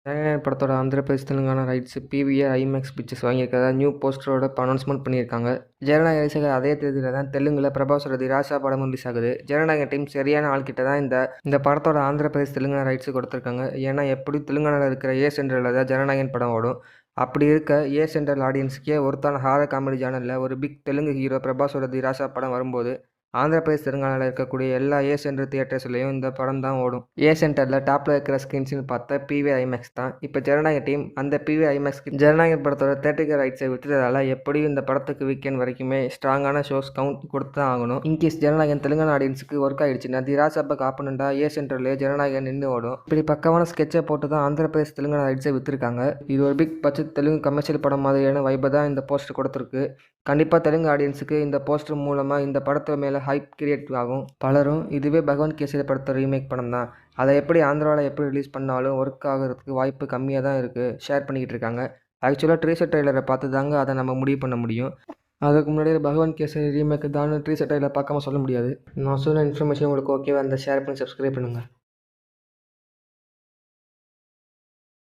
ஜனநாயகன் படத்தோட Andhra Pradesh Telangana rights PVR IMAX pictures வாங்கியிருக்கதா new போஸ்டரோட அனௌன்ஸ்மெண்ட் பண்ணியிருக்காங்க. ஜனநாயக ரசிகர் அதே தேதியில் தான் தெலுங்குல பிரபாஸோட ராசா படமும் ரிலீஸ் ஆகுது. ஜனநாயக டீம் சரியான ஆள்கிட்ட தான் இந்த படத்தோட ஆந்திரப்பிரதேஷ் தெலுங்கானா ரைட்ஸ் கொடுத்துருக்காங்க. ஏன்னா எப்படி தெலுங்கானாவில் இருக்கிற ஏ சென்டரில் தான் ஜனநாயகன் படம் ஓடும். அப்படி இருக்க ஏ சென்ட்ரல் ஆடியன்ஸுக்கே ஒருத்தான ஹாரர் காமெடி ஜானலில் ஒரு பிக் தெலுங்கு ஹீரோ பிரபாஸோட ராசா படம் வரும்போது ஆந்திரப்பிரதேஷ் தெலுங்கானாவில் இருக்கக்கூடிய எல்லா ஏ சென்டர் தியேட்டர்ஸ்லையும் இந்த படம் தான் ஓடும். ஏ சென்டரில் டாப்பில் இருக்கிற ஸ்க்ரீன்ஸ்னு பார்த்தா பிவிஆர் ஐமேக்ஸ் தான். இப்போ ஜனநாயக டீம் அந்த பிவிஆர் ஐமேக்ஸ்க்கு ஜனநாயகன் படத்தோட தேட்டரிக்கல் ரைட்ஸை விட்டுறதால எப்படியும் இந்த படத்துக்கு வீக்கெண்ட் வரைக்குமே ஸ்ட்ராங்கான ஷோஸ் கவுண்ட் கொடுத்து தான் ஆகணும். இன்கேஸ் ஜனநாயகன் தெலுங்கானா ஆடியன்ஸுக்கு ஒர்க் ஆகிடுச்சுன்னா ராசாப்பக்கு ஆப்பனண்டாக ஏ சென்டர்லேயே ஜனநாயகன் நின்று ஓடும். இப்படி பக்கமான ஸ்கெட்சை போட்டு தான் ஆந்திரப்பிரதேஷ் தெலுங்கானா ரைட்ஸை விற்றுருக்காங்க. இது ஒரு பிக் பட்ஜெட் தெலுங்கு கமர்ஷியல் படம் மாதிரியான வைப்பை தான் இந்த போஸ்டர் கொடுத்துருக்கு. கண்டிப்பாக தெலுங்கு ஆடியன்ஸுக்கு இந்த போஸ்டர் மூலமாக இந்த படத்து மேலே ஹைப் கிரியேட் ஆகும். பலரும் இதுவே பகவான் கேசரி படத்தை ரீமேக் படம் தான், அதை எப்படி ஆந்திராவில் எப்படி ரிலீஸ் பண்ணாலும் ஒர்க் ஆகிறதுக்கு வாய்ப்பு கம்மியாக தான் இருக்குது ஷேர் பண்ணிக்கிட்டு இருக்காங்க. ஆக்சுவலாக ட்ரீசர் ட்ரெய்லரை பார்த்து தாங்க அதை நம்ம முடிவு பண்ண முடியும். அதுக்கு முன்னாடி பகவான் கேசரி ரீமேக் தான் ட்ரீசர் ட்ரெய்லர் பார்க்காம சொல்ல முடியாது. நான் சொன்ன இன்ஃபர்மேஷன் உங்களுக்கு ஓகேவா இருந்தால் ஷேர் பண்ணி சப்ஸ்கிரைப் பண்ணுங்கள்.